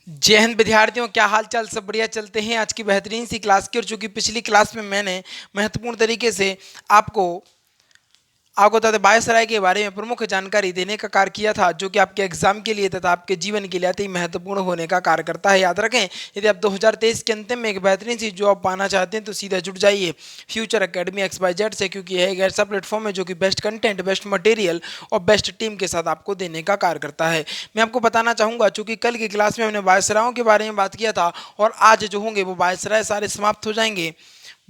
जय हिंद विद्यार्थियों, क्या हाल चाल? सब बढ़िया चलते हैं। आज की बेहतरीन सी क्लास की, और चूंकि पिछली क्लास में मैंने महत्वपूर्ण तरीके से आपको आपको तथा वायसराय के बारे में प्रमुख जानकारी देने का कार्य किया था, जो कि आपके एग्जाम के लिए तथा आपके जीवन के लिए अति महत्वपूर्ण होने का कार्य करता है। याद रखें, यदि आप 2023 के अंतिम में एक बेहतरीन सी जॉब पाना चाहते हैं तो सीधा जुड़ जाइए फ्यूचर एकेडमी XYZ से, क्योंकि यह एक ऐसा प्लेटफॉर्म है जो कि बेस्ट कंटेंट, बेस्ट मटेरियल और बेस्ट टीम के साथ आपको देने का कार्य करता है। मैं आपको बताना चाहूँगा, चूंकि कल की क्लास में हमने वायसरायों के बारे में बात किया था, और आज जो होंगे वो वायसराय सारे समाप्त हो जाएंगे।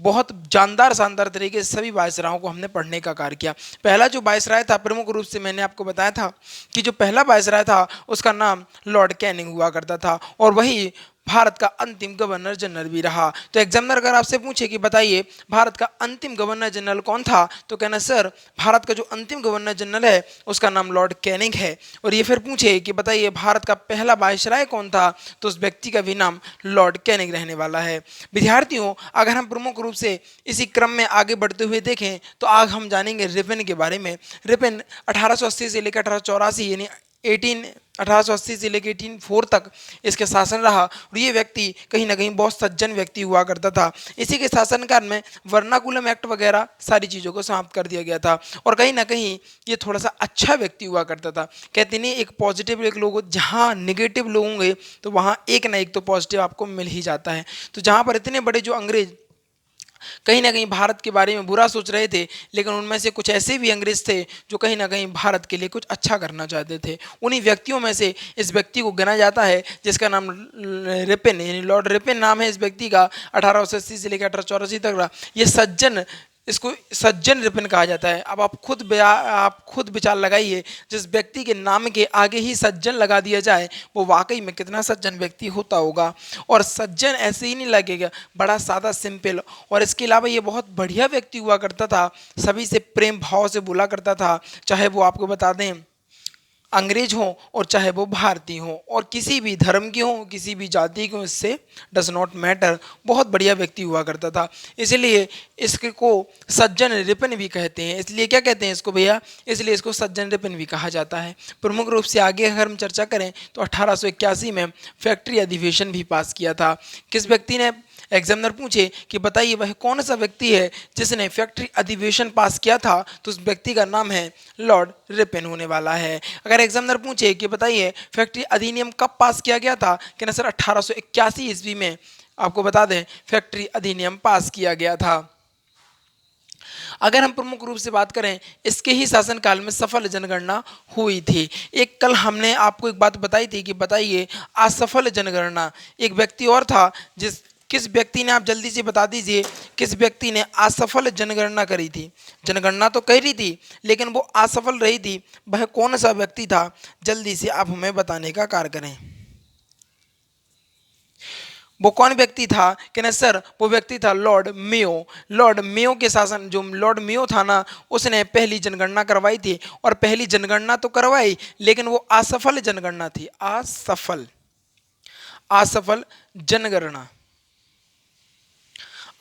बहुत जानदार शानदार तरीके से सभी वायसरायों को हमने पढ़ने का कार्य किया। पहला जो वायसराय था, प्रमुख रूप से मैंने आपको बताया था कि जो पहला वायसराय था उसका नाम लॉर्ड कैनिंग हुआ करता था, और वही भारत का अंतिम गवर्नर जनरल भी रहा। तो एग्जामिनर अगर आपसे पूछे कि बताइए भारत का अंतिम गवर्नर जनरल कौन था, तो कहना सर भारत का जो अंतिम गवर्नर जनरल है उसका नाम लॉर्ड कैनिंग है। और ये फिर पूछे कि बताइए भारत का पहला वायसराय कौन था, तो उस व्यक्ति का भी नाम लॉर्ड कैनिंग रहने वाला है। विद्यार्थियों, अगर हम प्रमुख रूप से इसी क्रम में आगे बढ़ते हुए देखें तो आज हम जानेंगे रिपन के बारे में। रिपन 1880 से लेकर 1884 यानी 1880 से लेकर 1804 तक इसके शासन रहा, और ये व्यक्ति कहीं ना कहीं बहुत सज्जन व्यक्ति हुआ करता था। इसी के शासनकाल में वर्नाकुलम एक्ट वगैरह सारी चीज़ों को समाप्त कर दिया गया था, और कहीं ना कहीं ये थोड़ा सा अच्छा व्यक्ति हुआ करता था। कहते नहीं, एक पॉजिटिव एक लोग, जहाँ निगेटिव लोग होंगे तो वहाँ एक ना एक तो पॉजिटिव आपको मिल ही जाता है। तो जहाँ पर इतने बड़े जो अंग्रेज कहीं ना कहीं भारत के बारे में बुरा सोच रहे थे, लेकिन उनमें से कुछ ऐसे भी अंग्रेज थे जो कहीं ना कहीं भारत के लिए कुछ अच्छा करना चाहते थे। उन्हीं व्यक्तियों में से इस व्यक्ति को गिना जाता है जिसका नाम रिपन यानी लॉर्ड रिपन नाम है इस व्यक्ति का। 1880 से लेकर 1884 तक रहा। ये सज्जन, इसको सज्जन रिपन कहा जाता है। अब आप खुद विचार लगाइए, जिस व्यक्ति के नाम के आगे ही सज्जन लगा दिया जाए वो वाकई में कितना सज्जन व्यक्ति होता होगा। और सज्जन ऐसे ही नहीं लगेगा, बड़ा सादा सिंपल, और इसके अलावा ये बहुत बढ़िया व्यक्ति हुआ करता था। सभी से प्रेम भाव से बोला करता था, चाहे वो आपको बता दें अंग्रेज हों और चाहे वो भारतीय हों, और किसी भी धर्म के हों, किसी भी जाति के हों, इससे डज नॉट मैटर। बहुत बढ़िया व्यक्ति हुआ करता था, इसलिए इसको सज्जन रिपन भी कहते हैं। इसलिए क्या कहते हैं इसको भैया, इसलिए इसको सज्जन रिपन भी कहा जाता है। प्रमुख रूप से आगे अगर हम चर्चा करें तो 1881 में फैक्ट्री अधिवेशन भी पास किया था। किस व्यक्ति ने? एग्जामिनर पूछे कि बताइए वह कौन सा व्यक्ति है जिसने फैक्ट्री अधिवेशन पास किया था, तो उस व्यक्ति का नाम है लॉर्ड रिपन होने वाला है। अगर एग्जामिनर पूछे कि बताइए फैक्ट्री अधिनियम कब पास किया गया था, कहना सर 1881 ईस्वी में आपको बता दें फैक्ट्री अधिनियम पास किया गया था। अगर हम प्रमुख रूप से बात करें, इसके ही शासनकाल में सफल जनगणना हुई थी। एक कल हमने आपको एक बात बताई थी कि बताइए असफल जनगणना एक व्यक्ति और था, जिस किस व्यक्ति ने, आप जल्दी से बता दीजिए किस व्यक्ति ने असफल जनगणना करी थी। जनगणना तो कह रही थी लेकिन वो असफल रही थी, वह कौन सा व्यक्ति था? जल्दी से आप हमें बताने का कार्य करें। वो कौन व्यक्ति था? कहना सर वो व्यक्ति था लॉर्ड मेयो। लॉर्ड मेयो के शासन, जो लॉर्ड मेयो था ना, उसने पहली जनगणना करवाई थी, और पहली जनगणना तो करवाई लेकिन वो असफल जनगणना थी। असफल असफल जनगणना,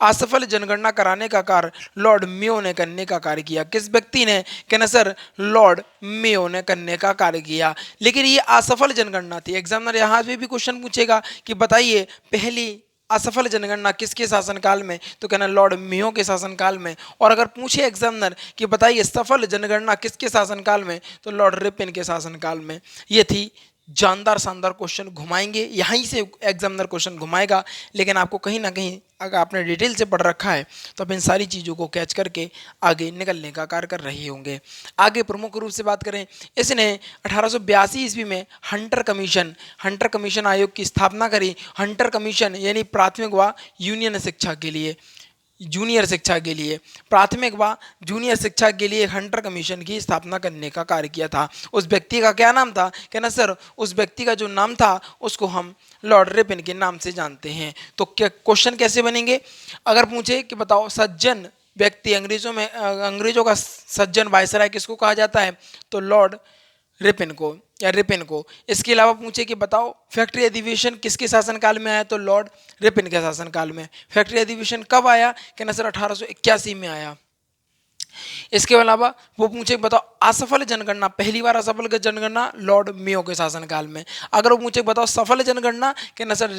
असफल जनगणना कराने का कार्य लॉर्ड मेयो ने करने का कार्य किया। किस व्यक्ति ने? कहना सर लॉर्ड मेयो ने करने का कार्य किया, लेकिन ये असफल जनगणना थी। एग्जामिनर यहाँ पे भी क्वेश्चन पूछेगा कि बताइए पहली असफल जनगणना किसके शासनकाल में, तो कहना लॉर्ड मेयो के शासनकाल में। और अगर पूछे एग्जामिनर कि बताइए सफल जनगणना किसके शासनकाल में, तो लॉर्ड रिपन के शासनकाल में। ये थी जानदार शानदार क्वेश्चन घुमाएंगे, यहीं से एग्जामिनर क्वेश्चन घुमाएगा, लेकिन आपको कहीं ना कहीं अगर आपने डिटेल से पढ़ रखा है तो आप इन सारी चीज़ों को कैच करके आगे निकलने का कार्य कर रहे होंगे। आगे प्रमुख रूप से बात करें, इसने 1882 ईस्वी में हंटर कमीशन आयोग की स्थापना करी। हंटर कमीशन यानी प्राथमिक व यूनियन शिक्षा के लिए, जूनियर शिक्षा के लिए, प्राथमिक व जूनियर शिक्षा के लिए हंटर कमीशन की स्थापना करने का कार्य किया था। उस व्यक्ति का क्या नाम था? कहना सर उस व्यक्ति का जो नाम था उसको हम लॉर्ड रिपन के नाम से जानते हैं। तो क्या क्वेश्चन कैसे बनेंगे? अगर पूछे कि बताओ सज्जन व्यक्ति, अंग्रेजों का सज्जन वायसराय किसको कहा जाता है, तो लॉर्ड रिपन को या रिपन को। इसके अलावा पूछे कि बताओ फैक्ट्री अधिवेशन किसके शासनकाल में आया, तो लॉर्ड रिपन के शासनकाल में। फैक्ट्री अधिवेशन कब आया? कहना सर 1881 में आया। इसके अलावा वो पूछे बताओ असफल जनगणना, पहली बार असफल जनगणना लॉर्ड मेयो के शासनकाल में। अगर वो पूछे बताओ सफल जनगणना कि ना सर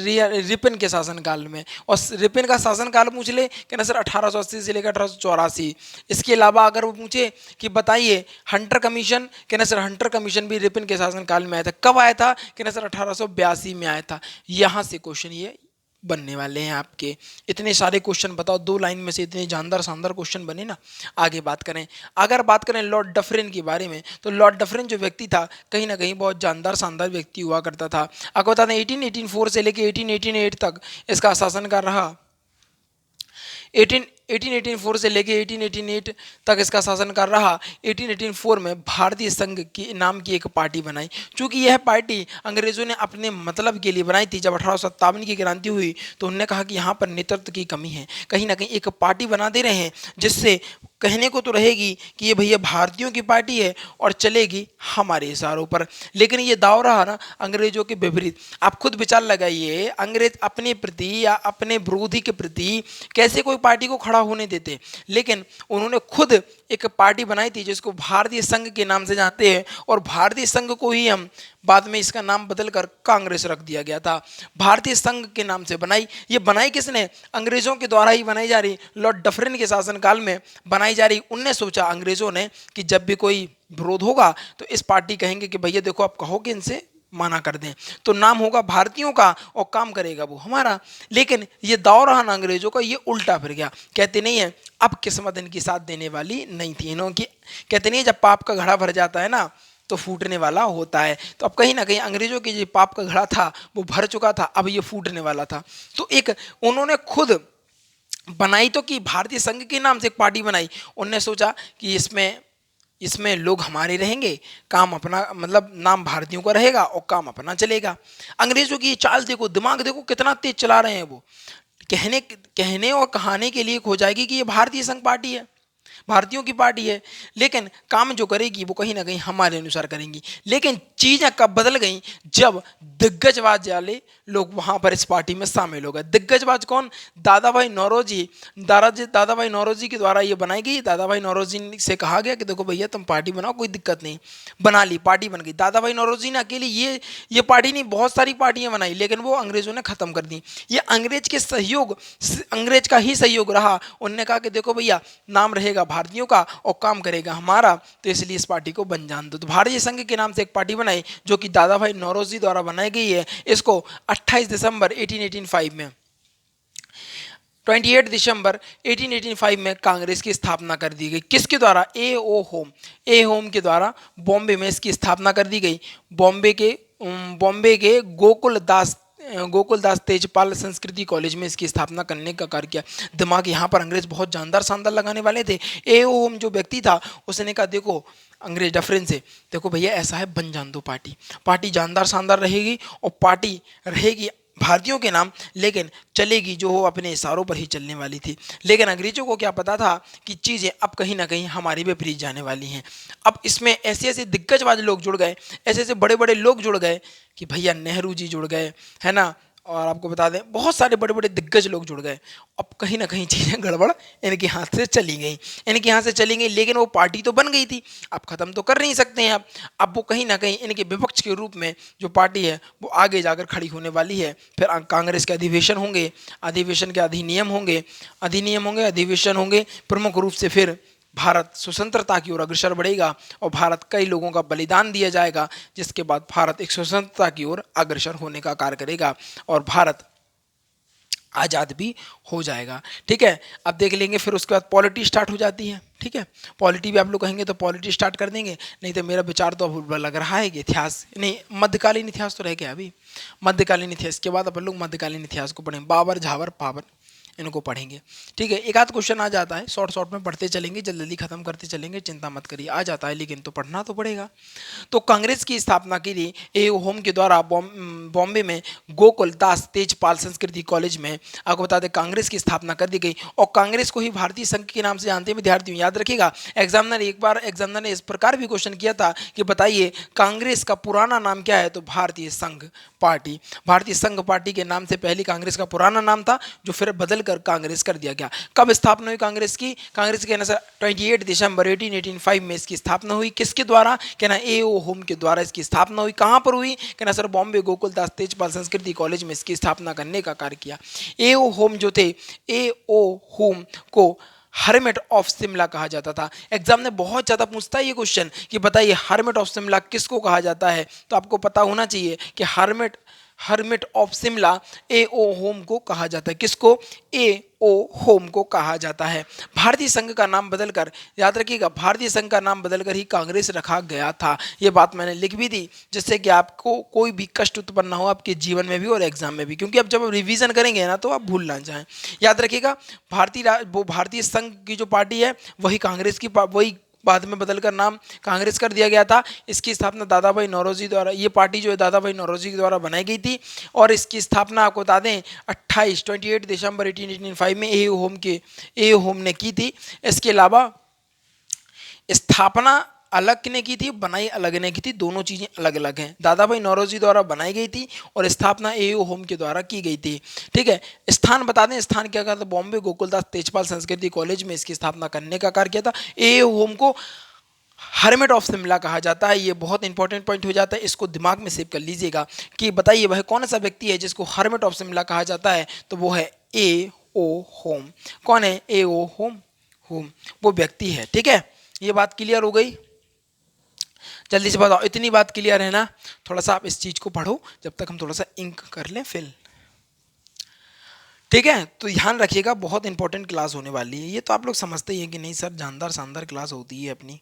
रिपन के शासनकाल में, और रिपन का शासनकाल पूछ ले कि ना सर 1880 से लेकर 1884। इसके अलावा अगर वो पूछे कि बताइए हंटर कमीशन कि ना सर हंटर कमीशन भी रिपन के शासनकाल में आया था। कब आया था कि ना सर 1882 में आया था। यहाँ से क्वेश्चन ये बनने वाले हैं आपके। इतने सारे क्वेश्चन बताओ, 2 लाइन में से इतने जानदार शानदार क्वेश्चन बने ना। आगे बात करें, अगर बात करें लॉर्ड डफरिन के बारे में, तो लॉर्ड डफरिन जो व्यक्ति था कहीं ना कहीं बहुत जानदार शानदार व्यक्ति हुआ करता था। आपको बता दें 1884 से लेकर 1888 तक इसका शासनकाल रहा। 1884 से लेके 1888 तक इसका शासनकाल रहा। 1884 में भारतीय संघ की नाम की एक पार्टी बनाई। चूंकि यह पार्टी अंग्रेजों ने अपने मतलब के लिए बनाई थी। जब 1857 की क्रांति हुई तो उन्होंने कहा कि यहाँ पर नेतृत्व की कमी है, कहीं ना कहीं एक पार्टी बना दे रहे हैं जिससे कहने को तो रहेगी कि ये भैया भारतीयों की पार्टी है और चलेगी हमारे इशारों पर। लेकिन ये दाव रहा ना अंग्रेजों के विपरीत। आप खुद विचार लगाइए, अंग्रेज अपने प्रति या अपने विरोधी के प्रति कैसे कोई पार्टी को खड़ा होने देते। लेकिन उन्होंने खुद एक पार्टी बनाई थी जिसको भारतीय संघ के नाम से जानते हैं, और भारतीय संघ को ही हम बाद में इसका नाम बदलकर कांग्रेस रख दिया गया था। भारतीय संघ के नाम से बनाई। ये बनाई किसने? अंग्रेजों के द्वारा ही बनाई जा रही। लॉर्ड डफरिन के शासनकाल में बनाई जा रही। उनने सोचा अंग्रेजों ने कि जब भी कोई विरोध होगा तो इस पार्टी कहेंगे कि भैया देखो आप कहो कि इनसे माना कर दें, तो नाम होगा भारतीयों का और काम करेगा वो हमारा। लेकिन ये दौर रहा ना अंग्रेजों का, ये उल्टा फिर गया। कहते नहीं है अब किस्मत इनकी साथ देने वाली नहीं थी। इन्होंने कहते नहीं जब पाप का घड़ा भर जाता है ना तो फूटने वाला होता है। तो अब कहीं ना कहीं अंग्रेजों की जो पाप का घड़ा था वो भर चुका था, अब ये फूटने वाला था। तो एक उन्होंने खुद बनाई तो कि भारतीय संघ के नाम से एक पार्टी बनाई। उनने सोचा कि इसमें लोग हमारे रहेंगे, काम अपना मतलब नाम भारतीयों का रहेगा और काम अपना चलेगा। अंग्रेजों की चाल देखो, दिमाग देखो कितना तेज चला रहे हैं वो। कहने और कहाने के लिए हो जाएगी कि ये भारतीय संघ पार्टी है, भारतीयों की पार्टी है, लेकिन काम जो करेगी वो कहीं ना कहीं हमारे अनुसार करेंगी। लेकिन चीजें कब बदल गई? जब दिग्गजवाद वाले लोग वहां पर इस पार्टी में शामिल हो गए। दिग्गजवाद कौन? दादा भाई नौरोजी। दादा भाई नौरोजी के द्वारा ये बनाई गई। दादा भाई नौरोजी से कहा गया कि देखो भैया तुम पार्टी बनाओ, कोई दिक्कत नहीं। बना ली, पार्टी बन गई। दादा भाई नौरोजी ने अकेले ये पार्टी नहीं, बहुत सारी पार्टियां बनाई, लेकिन वो अंग्रेजों ने खत्म कर दी। ये अंग्रेज का ही सहयोग रहा। उन्होंने कहा कि देखो भैया नाम रहेगा भारतीयों का और काम करेगा हमारा, तो इसलिए इस पार्टी को बन जान दो। तो भारतीय संघ के नाम से एक पार्टी बनाई जो कि दादा भाई नौरोजी द्वारा बनाई गई है। इसको 28 दिसंबर 1885 में 28 दिसंबर 1885 में कांग्रेस की स्थापना कर दी गई। किसके द्वारा? ए होम के द्वारा बॉम्बे में इसकी स्थापना कर दी गई। बॉम्बे के गोकुल दास तेजपाल संस्कृति कॉलेज में इसकी स्थापना करने का कार्य किया। दिमाग यहाँ पर अंग्रेज बहुत जानदार शानदार लगाने वाले थे। ए ओम जो व्यक्ति था उसने कहा देखो अंग्रेज डफरिन से, देखो भैया ऐसा है बन जान दो पार्टी जानदार शानदार रहेगी और पार्टी रहेगी भारतीयों के नाम, लेकिन चलेगी जो हो अपने इशारों पर ही चलने वाली थी। लेकिन अंग्रेजों को क्या पता था कि चीज़ें अब कहीं ना कहीं हमारे विपरीत जाने वाली हैं। अब इसमें ऐसे ऐसे दिग्गजवादी लोग जुड़ गए, ऐसे ऐसे बड़े बड़े लोग जुड़ गए कि भैया नेहरू जी जुड़ गए, है ना, और आपको बता दें बहुत सारे बड़े बड़े दिग्गज लोग जुड़ गए। अब कहीं ना कहीं चीज़ें गड़बड़ इनके हाथ से चली गई, लेकिन वो पार्टी तो बन गई थी, अब ख़त्म तो कर नहीं सकते हैं। अब वो कहीं ना कहीं इनके विपक्ष के रूप में जो पार्टी है वो आगे जाकर खड़ी होने वाली है। फिर कांग्रेस के अधिवेशन होंगे, अधिवेशन के अधिनियम होंगे, अधिवेशन होंगे। प्रमुख रूप से फिर भारत स्वतंत्रता की ओर अग्रसर बढ़ेगा और भारत कई लोगों का बलिदान दिया जाएगा, जिसके बाद भारत एक स्वतंत्रता की ओर अग्रसर होने का कार्य करेगा और भारत आज़ाद भी हो जाएगा। ठीक है, अब देख लेंगे। फिर उसके बाद पॉलिटी स्टार्ट हो जाती है। ठीक है, पॉलिटी भी आप लोग कहेंगे तो पॉलिटी स्टार्ट कर देंगे, नहीं तो मेरा विचार तो अब लग रहा है कि इतिहास नहीं, मध्यकालीन इतिहास तो रह गया अभी। मध्यकालीन इतिहास के बाद अपन लोग मध्यकालीन इतिहास को पढ़ेंगे, बाबर झावर पावर इनको पढ़ेंगे। ठीक है, एक आध क्वेश्चन आ जाता है, शॉर्ट में पढ़ते चलेंगे, जल्दी जल्दी खत्म करते चलेंगे, चिंता मत करिए। आ जाता है लेकिन तो पढ़ना तो पड़ेगा। तो कांग्रेस की स्थापना के लिए ए होम के द्वारा बॉम्बे में गोकुल दास तेजपाल संस्कृति कॉलेज में आपको बता दें कांग्रेस की स्थापना कर दी गई। और कांग्रेस को ही भारतीय संघ के नाम से जानते हैं विद्यार्थियों, याद रखिएगा। एग्जामिनर ने इस प्रकार भी क्वेश्चन किया था कि बताइए कांग्रेस का पुराना नाम क्या है, तो भारतीय संघ पार्टी। भारतीय संघ पार्टी के नाम से पहले कांग्रेस का पुराना नाम था जो फिर बदल बदलकर कांग्रेस कर दिया गया। कब स्थापना हुई कांग्रेस की? कांग्रेस के अनुसार 28 दिसंबर 1885 में इसकी स्थापना हुई। किसके द्वारा? कहना ए.ओ. होम के द्वारा इसकी स्थापना हुई। कहाँ पर हुई? कहना सर बॉम्बे गोकुलदास तेजपाल संस्कृति कॉलेज में इसकी स्थापना करने का कार्य किया। ए.ओ. होम जो थे, ए.ओ. होम को हर्मिट ऑफ शिमला कहा जाता था। एग्जाम में बहुत ज्यादा पूछता है ये क्वेश्चन कि बताइए हर्मिट ऑफ शिमला किसको कहा जाता है, तो आपको पता होना चाहिए कि hermit of Shimla A.O.. Home को कहा जाता है। किसको? ए.ओ. होम को कहा जाता है। भारतीय संघ का नाम बदलकर, याद रखिएगा, भारतीय संघ का नाम बदलकर ही कांग्रेस रखा गया था। ये बात मैंने लिख भी दी जिससे कि आपको कोई भी कष्ट उत्पन्न ना हो आपके जीवन में भी और एग्जाम में भी, क्योंकि अब जब आप रिवीजन करेंगे ना तो आप भूल ना जाएं। याद रखिएगा, भारतीय संघ की जो पार्टी है वही कांग्रेस की वही बाद में बदलकर नाम कांग्रेस कर दिया गया था। इसकी स्थापना दादा भाई नौरोजी द्वारा, ये पार्टी जो है दादा भाई नौरोजी के द्वारा बनाई गई थी और इसकी स्थापना आपको बता दें 28 दिसंबर 1885 में ए होम ने की थी। इसके अलावा स्थापना अलग ने की थी, बनाई अलग ने की थी, दोनों चीजें अलग अलग हैं। दादा भाई नौरोजी द्वारा बनाई गई थी और स्थापना ए.ओ. होम के द्वारा की गई थी। ठीक है, स्थान बता दें, स्थान क्या कहा था? बॉम्बे गोकुलदास तेजपाल संस्कृति कॉलेज में इसकी स्थापना करने का कार्य किया था। ए.ओ. होम को हर्मिट ऑफ शिमला कहा जाता है। ये बहुत इंपॉर्टेंट पॉइंट हो जाता है, इसको दिमाग में सेव कर लीजिएगा कि बताइए वह कौन सा व्यक्ति है जिसको हर्मिट ऑफ शिमला कहा जाता है, तो वो है ए.ओ. होम। कौन है? ए.ओ. होम वो व्यक्ति है। ठीक है, ये बात क्लियर हो गई? जल्दी से बताओ, इतनी बात क्लियर है ना? थोड़ा सा आप इस चीज को पढ़ो जब तक हम थोड़ा सा इंक कर लें फिल। ठीक है, तो ध्यान रखिएगा, बहुत इंपॉर्टेंट क्लास होने वाली है। ये तो आप लोग समझते ही हैं कि नहीं सर, जानदार शानदार क्लास होती है अपनी।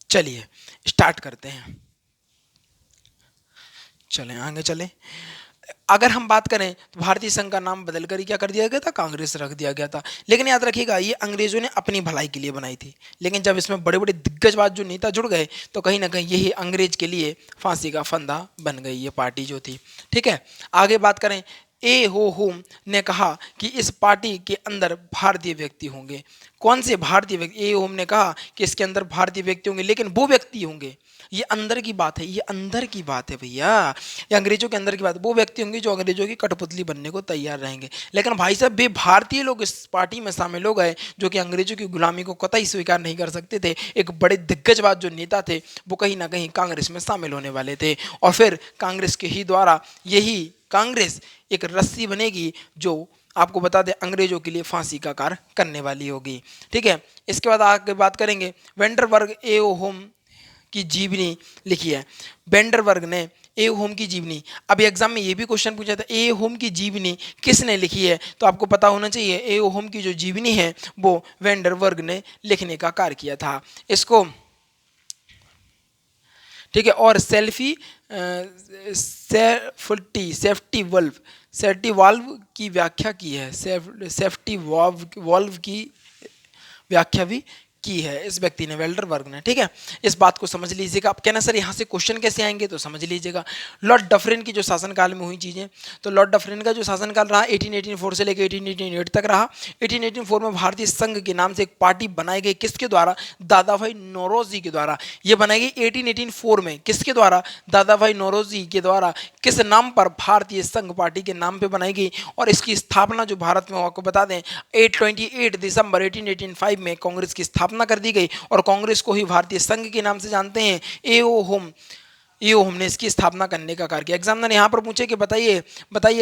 चलिए स्टार्ट करते हैं, चलें आगे चलें। अगर हम बात करें तो भारतीय संघ का नाम बदलकर ही क्या कर दिया गया था? कांग्रेस रख दिया गया था। लेकिन याद रखिएगा, ये अंग्रेजों ने अपनी भलाई के लिए बनाई थी, लेकिन जब इसमें बड़े बड़े दिग्गजवाद जो नेता जुड़ गए तो कहीं ना कहीं यही अंग्रेज के लिए फांसी का फंदा बन गई ये पार्टी जो थी। ठीक है, आगे बात करें। ए.ओ. होम ने कहा कि इस पार्टी के अंदर भारतीय व्यक्ति होंगे। कौन से भारतीय व्यक्ति? ए.ओ. होम ने कहा कि इसके अंदर भारतीय व्यक्ति होंगे, लेकिन वो व्यक्ति होंगे, ये अंदर की बात है, ये अंदर की बात है भैया, ये अंग्रेजों के अंदर की बात है। वो व्यक्ति होंगे जो अंग्रेजों की कठपुतली बनने को तैयार रहेंगे। लेकिन भाई साहब, वे भारतीय लोग इस पार्टी में शामिल हो गए जो कि अंग्रेजों की गुलामी को कतई स्वीकार नहीं कर सकते थे। एक बड़े दिग्गजवाद जो नेता थे वो कहीं ना कहीं कांग्रेस में शामिल होने वाले थे, और फिर कांग्रेस के ही द्वारा यही कांग्रेस एक रस्सी बनेगी जो आपको बता दें अंग्रेजों के लिए फांसी का कार्य करने वाली होगी। ठीक है, इसके बाद आगे बात करेंगे। वेंडरबर्ग ए.ओ. होम की जीवनी लिखी है। वेंडरबर्ग ने ए.ओ. होम की जीवनी, अभी एग्जाम में ये भी क्वेश्चन पूछा था, ए.ओ. होम की जीवनी किसने लिखी है? तो आपको पता होना चाहिए ए.ओ. होम की जो जीवनी है वो वेंडरबर्ग ने लिखने का कार्य किया था इसको। ठीक है, और सेफ्टी वाल्व की व्याख्या की है। सेफ्टी वाल्व की व्याख्या भी की है इस व्यक्ति ने, वेल्डरबर्ग ने। ठीक है, इस बात को समझ लीजिएगा। आप कहना सर यहाँ से क्वेश्चन कैसे आएंगे, तो समझ लीजिएगा। लॉर्ड डफरिन की जो शासनकाल में हुई चीजें, तो लॉर्ड डफरिन का जो शासनकाल रहा 1884 से लेकर 1888 तक रहा। 1884 में भारतीय संघ के नाम से एक पार्टी बनाई गई, किसके द्वारा? दादा भाई नौरोजी के द्वारा। ये बनाई गई 1884 में, किसके द्वारा? दादा भाई नौरोजी के द्वारा। किस नाम पर? भारतीय संघ पार्टी के नाम पे बनाई गई। और इसकी स्थापना जो भारत में, आपको बता दें 28 दिसंबर 1885 में कांग्रेस की स्थापना कर दी गई, और कांग्रेस को ही भारतीय संघ के नाम से जानते हैं। ए.ओ. होम ने इसकी स्थापना करने का कार्य किया। एग्जामिनर यहाँ पर पूछे कि बताइए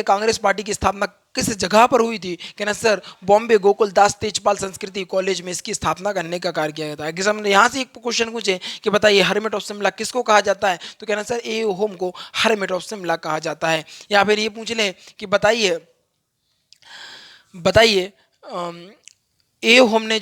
कांग्रेस पार्टी की स्थापना किस जगह पर हुई थी? कहना सर बॉम्बे गोकुलदास तेजपाल संस्कृति कॉलेज में इसकी स्थापना करने का कार्य किया गया था। एग्जामिनर यहाँ से एक क्वेश्चन पूछे कि बताइए हर्मिट ऑफ शिमला किसको कहा जाता है? तो कहना सर ए.ओ. होम को हर्मिट ऑफ शिमला कहा जाता है। या फिर ये पूछ लें कि बताइए ए होम ने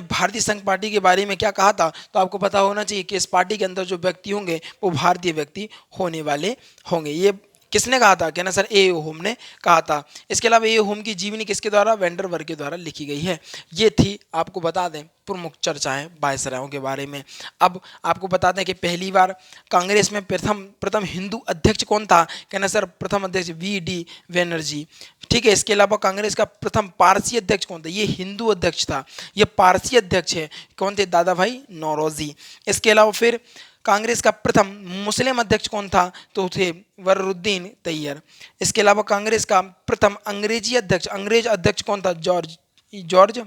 भारतीय संघ पार्टी के बारे में क्या कहा था? तो आपको पता होना चाहिए कि इस पार्टी के अंदर जो व्यक्ति होंगे वो भारतीय व्यक्ति होने वाले होंगे। ये किसने कहा था? कहना सर ए होम ने कहा था। इसके अलावा ए होम की जीवनी किसके द्वारा? वेंडरबर्ग के द्वारा लिखी गई है। ये थी, आपको बता दें, प्रमुख चर्चाएं वायसरायों के बारे में। अब आपको बता दें कि पहली बार कांग्रेस में प्रथम हिंदू अध्यक्ष कौन था? कहना सर प्रथम अध्यक्ष V.D. बनर्जी। ठीक है। इसके अलावा कांग्रेस का प्रथम पारसी अध्यक्ष कौन था? ये हिंदू अध्यक्ष था, ये पारसी अध्यक्ष है। कौन थे? दादा भाई नौरोजी। इसके अलावा फिर कांग्रेस का प्रथम मुस्लिम अध्यक्ष कौन था? तो थे वरुद्दीन तैयब। इसके अलावा कांग्रेस का प्रथम अंग्रेजी अध्यक्ष, अंग्रेज अध्यक्ष कौन था? जॉर्ज जॉर्ज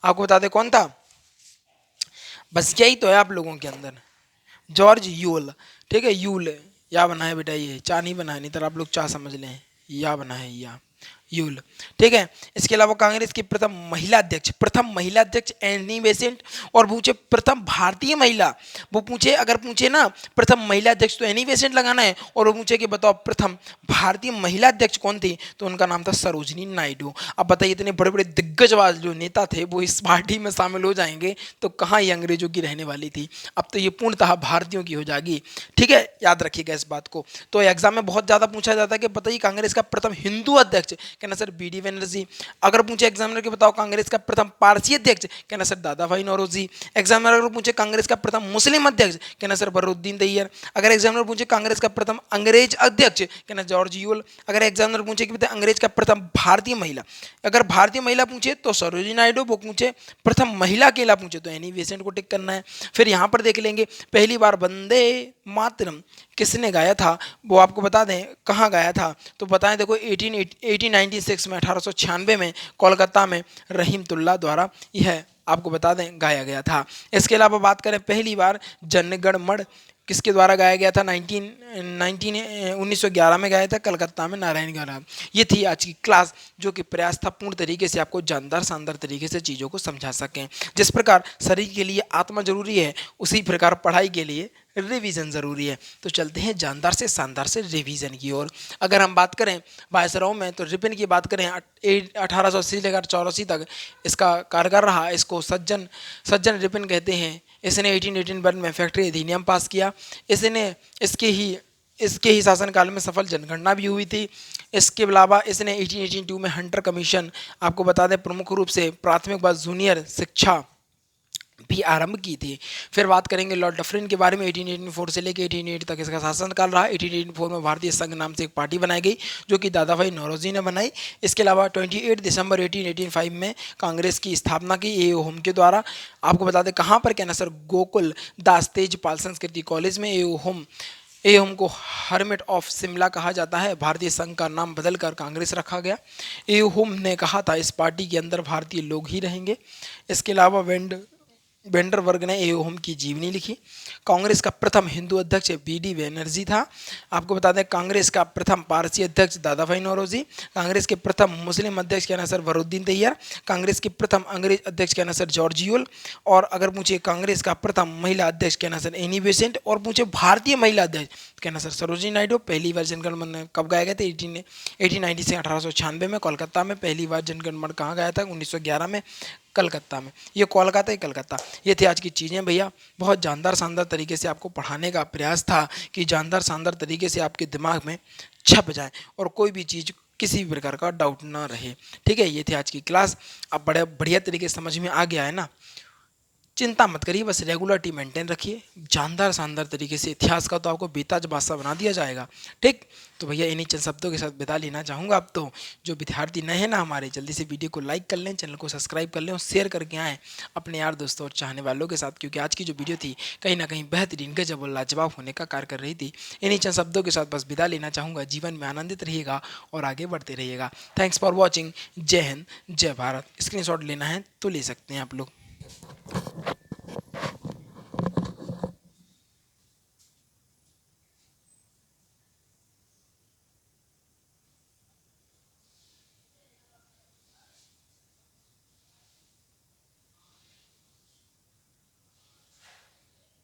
आपको बता दें कौन था? बस यही तो है आप लोगों के अंदर, जॉर्ज यूल। ठीक है, यूल या बना है बेटा, ये चा नहीं बना है, नहीं तो आप लोग चा समझ लें, या बना है या यूल। ठीक है। इसके अलावा कांग्रेस की प्रथम महिला अध्यक्ष एनी बेसेंट। और पूछे प्रथम भारतीय महिला, वो पूछे, अगर पूछे ना प्रथम महिला अध्यक्ष तो एनी बेसेंट लगाना है, और वो पूछे कि बताओ प्रथम भारतीय महिला अध्यक्ष कौन थी, तो उनका नाम था सरोजिनी नायडू। अब बताइए, इतने बड़े बड़े दिग्गजवाद जो नेता थे वो इस पार्टी में शामिल हो जाएंगे, तो कहाँ ये अंग्रेजों की रहने वाली थी? अब तो ये पूर्णतः भारतीयों की हो जाएगी। ठीक है, याद रखिएगा इस बात को। तो एग्जाम में बहुत ज्यादा पूछा जाता है कि बताइए कांग्रेस का प्रथम हिंदू अध्यक्ष, कहना सर बी डी बनर्जी। अगर पूछे एग्जामिनर के बताओ कांग्रेस का प्रथम पारसी अध्यक्ष, कहना सर दादा भाई नौरोजी। एग्जामिनर अगर पूछे कांग्रेस का प्रथम मुस्लिम अध्यक्ष, कहना सर बरुद्दीन तैयब। अगर एग्जामिनर पूछे कांग्रेस का प्रथम अंग्रेज अध्यक्ष, कहना जॉर्ज यूल। अगर एग्जामिनर पूछे कि बताए अंग्रेज का प्रथम भारतीय महिला, अगर भारतीय महिला पूछे तो सरोजिनी नायडू। वो पूछे प्रथम महिला अकेला पूछे तो एनी बेसेंट को टिक करना है। फिर यहाँ पर देख लेंगे पहली बार वंदे मातरम किसने गाया था, वो आपको बता दें कहाँ गाया था, तो बताएं देखो 1896 में, 1896 में कोलकाता में रहीमतुल्लाह द्वारा यह आपको बता दें गाया गया था। इसके अलावा बात करें पहली बार जनगण मण किसके द्वारा गाया गया था? 1911 में गाया था कलकत्ता में नारायण गौरव। ये थी आज की क्लास, जो कि प्रयास था पूर्ण तरीके से आपको जानदार शानदार तरीके से चीज़ों को समझा सकें। जिस प्रकार शरीर के लिए आत्मा जरूरी है, उसी प्रकार पढ़ाई के लिए रिवीजन ज़रूरी है। तो चलते हैं जानदार से शानदार से रिवीजन की ओर। अगर हम बात करें वायसराय में, तो रिपन की बात करें 1880 से लेकर 84 तक इसका कार्यकाल रहा। इसको सज्जन सज्जन रिपन कहते हैं। इसने 1881 में फैक्ट्री अधिनियम पास किया। इसने इसके ही शासनकाल में सफल जनगणना भी हुई थी। इसके अलावा इसने 1882 में हंटर कमीशन आपको बता दें प्रमुख रूप से प्राथमिक व जूनियर शिक्षा भी आरंभ की थी। फिर बात करेंगे लॉर्ड डफरिन के बारे में। 1884 से लेकर 1880 तक इसका शासनकाल रहा। 1884 में भारतीय संघ नाम से एक पार्टी बनाई गई, जो कि दादा भाई नौरोजी ने बनाई। इसके अलावा 28 दिसंबर 1885 में कांग्रेस की स्थापना की ए होम के द्वारा। आपको बता दें कहाँ पर, कहना सर गोकुल दास तेजपाल संस्कृति कॉलेज में। ए होम को हर्मिट ऑफ शिमला कहा जाता है। भारतीय संघ का नाम बदलकर कांग्रेस रखा गया। ए होम ने कहा था इस पार्टी के अंदर भारतीय लोग ही रहेंगे। इसके अलावा वेंडर वर्ग ने ए होम की जीवनी लिखी। कांग्रेस का प्रथम हिंदू अध्यक्ष बी डी बनर्जी था। आपको बता दें कांग्रेस का प्रथम पारसी अध्यक्ष दादा भाई नौरोजी। कांग्रेस के प्रथम मुस्लिम अध्यक्ष कहना सर वरुद्दीन तैयब। कांग्रेस के प्रथम अंग्रेज अध्यक्ष कहना सर जॉर्ज यूल। और अगर पूछे कांग्रेस का प्रथम महिला अध्यक्ष कहना सर एनी बेसेंट। और पूछे भारतीय महिला अध्यक्ष कहना सर सरोजिनी नायडू। पहली बार जनगण मन कब गाया गया था? 1890 से 1896 में कोलकाता में। पहली बार जनगण मन कहाँ गाया था? 1911 में कलकत्ता में। ये कोलकाता ही कलकत्ता। ये थी आज की चीज़ें भैया। बहुत जानदार शानदार तरीके से आपको पढ़ाने का प्रयास था कि जानदार शानदार तरीके से आपके दिमाग में छप जाए और कोई भी चीज़ किसी भी प्रकार का डाउट ना रहे। ठीक है, ये थी आज की क्लास। अब बड़े बढ़िया तरीके से समझ में आ गया है ना? चिंता मत करिए, बस रेगुलरिटी मेंटेन रखिए। जानदार शानदार तरीके से इतिहास का तो आपको बेताज बादशाह बना दिया जाएगा। ठीक, तो भैया इन्हीं चंद शब्दों के साथ विदा लेना चाहूँगा। अब तो जो विद्यार्थी नए हैं ना हमारे, जल्दी से वीडियो को लाइक कर लें, चैनल को सब्सक्राइब कर लें और शेयर करके आएँ अपने यार दोस्तों और चाहने वालों के साथ, क्योंकि आज की जो वीडियो थी कहीं ना कहीं बेहतरीन गजब और लाजवाब होने का कार्य कर रही थी। इन्हीं चंद शब्दों के साथ बस विदा लेना चाहूँगा। जीवन में आनंदित रहिएगा और आगे बढ़ते रहिएगा। Thanks for watching. जय हिंद, जय भारत। स्क्रीनशॉट लेना है तो ले सकते हैं आप लोग।